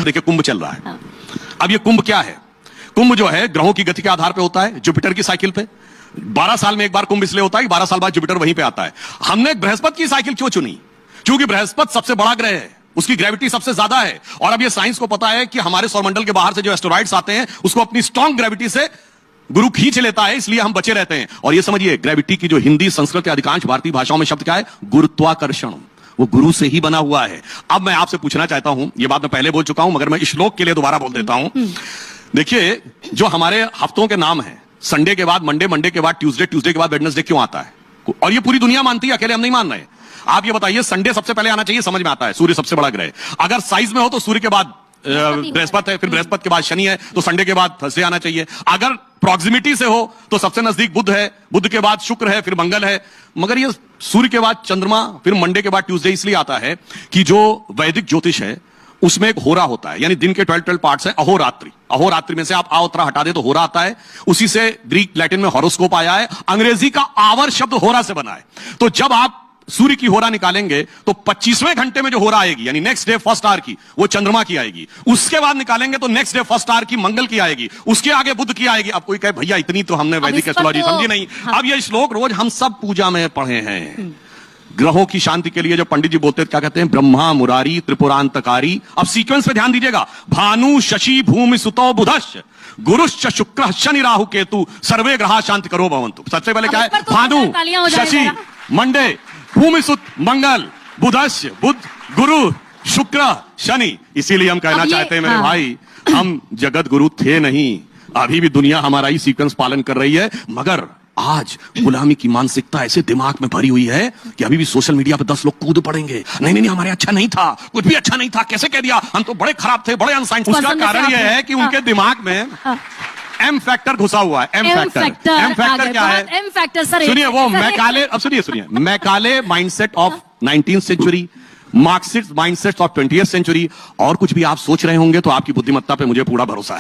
देखिए कुंभ चल रहा है। अब ये कुंभ क्या है? कुंभ जो है ग्रहों की गति के आधार पे होता है, जुपिटर की साइकिल पे। 12 साल में एक बार कुंभ इसलिए होता है कि 12 साल बाद जुपिटर वहीं पे आता है। हमने बृहस्पति की साइकिल क्यों चुनी? क्योंकि बृहस्पति सबसे बड़ा ग्रह है, उसकी ग्रेविटी सबसे ज्यादा है। और अब ये साइंस को पता है कि हमारे सौरमंडल के बाहर से जो एस्टेरॉइड्स आते हैं उसको अपनी स्ट्रॉन्ग ग्रेविटी से गुरु खींच लेता है, इसलिए हम बचे रहते हैं। और ये समझिए, ग्रेविटी की जो हिंदी, संस्कृत या अधिकांश भारतीय भाषाओं में शब्द क्या है? गुरुत्वाकर्षण। वो गुरु से ही बना हुआ है। अब मैं आपसे पूछना चाहता हूं, ये बात मैं पहले बोल चुका हूं मगर मैं श्लोक के लिए दोबारा बोल देता हूं। देखिए, जो हमारे हफ्तों के नाम हैं, संडे के बाद मंडे, मंडे के बाद ट्यूसडे, ट्यूसडे के बाद वेडनेसडे क्यों आता है? और ये पूरी दुनिया मानती है, अकेले हम नहीं मान रहे। आप ये बताइए, संडे सबसे पहले आना चाहिए, समझ में आता है, सूर्य सबसे बड़ा ग्रह। अगर साइज में हो तो सूर्य के बाद बृहस्पति है, फिर बृहस्पति के बाद शनि है, तो संडे के बाद थर्सडे आना चाहिए। अगर प्रॉक्सिमिटी से हो तो सबसे नजदीक बुध है, बुध के बाद शुक्र है, फिर मंगल है। मगर ये सूर्य के बाद चंद्रमा, फिर मंडे के बाद ट्यूसडे इसलिए आता है कि जो वैदिक ज्योतिष है उसमें एक होरा होता है, यानी दिन के 12 पार्ट्स हैं। अहोरात्रि, अहोरात्रि में से आप आओत्रा हटा दे तो होरा आता है। उसी से ग्रीक लैटिन में हॉरोस्कोप आया है। अंग्रेजी का आवर शब्द होरा से बना है। तो जब आप सूर्य की होरा निकालेंगे तो 25वें घंटे में जो होरा आएगी, यानी नेक्स्ट डे फर्स्ट आवर की, वो चंद्रमा की आएगी। उसके बाद निकालेंगे तो नेक्स्ट डे फर्स्ट आवर की मंगल की आएगी। उसके आगे बुध की आएगी। अब कोई कहे भैया इतनी तो हमने वैदिक एस्ट्रोलॉजी समझी नहीं। अब ये श्लोक रोज हम सब पूजा में पढ़े हैं। ग्रहों की शांति के लिए जो पंडित जी बोलते क्या कहते हैं? ब्रह्मा मुरारी त्रिपुरांतकारी। अब सीक्वेंस पे ध्यान दीजिएगा। भानु शशि भूमि सुतो बुधश्च गुरुश्च शुक्र शनि राहु केतु सर्वे ग्रहा शांति करो भवन्तु। सबसे पहले क्या है? भानु शशि मंडे, भूमि सुत मंगल, बुधश्च बुध गुरु शुक्र शनि। इसीलिए हम कहना चाहते हैं मेरे भाई, हम जगत गुरु थे नहीं, अभी भी दुनिया हमारा ही सीक्वेंस पालन कर रही है। मगर आज गुलामी की मानसिकता ऐसे दिमाग में भरी हुई है कि अभी भी सोशल मीडिया पे 10 लोग कूद पड़ेंगे, नहीं नहीं हमारे अच्छा नहीं था, कुछ भी अच्छा नहीं था, कैसे कह दिया, हम तो बड़े खराब थे, बड़े अनसाइंस। उसका कारण यह है कि उनके दिमाग में एम फैक्टर घुसा हुआ है। एम फैक्टर क्या है? एम फैक्टर सर, सुनिए, वो मैकाले, अब सुनिए, Macaulay mindset of 19th century, Marxist mindset of 20th century. और कुछ भी आप सोच रहे होंगे तो आपकी बुद्धिमत्ता पे मुझे पूरा भरोसा है।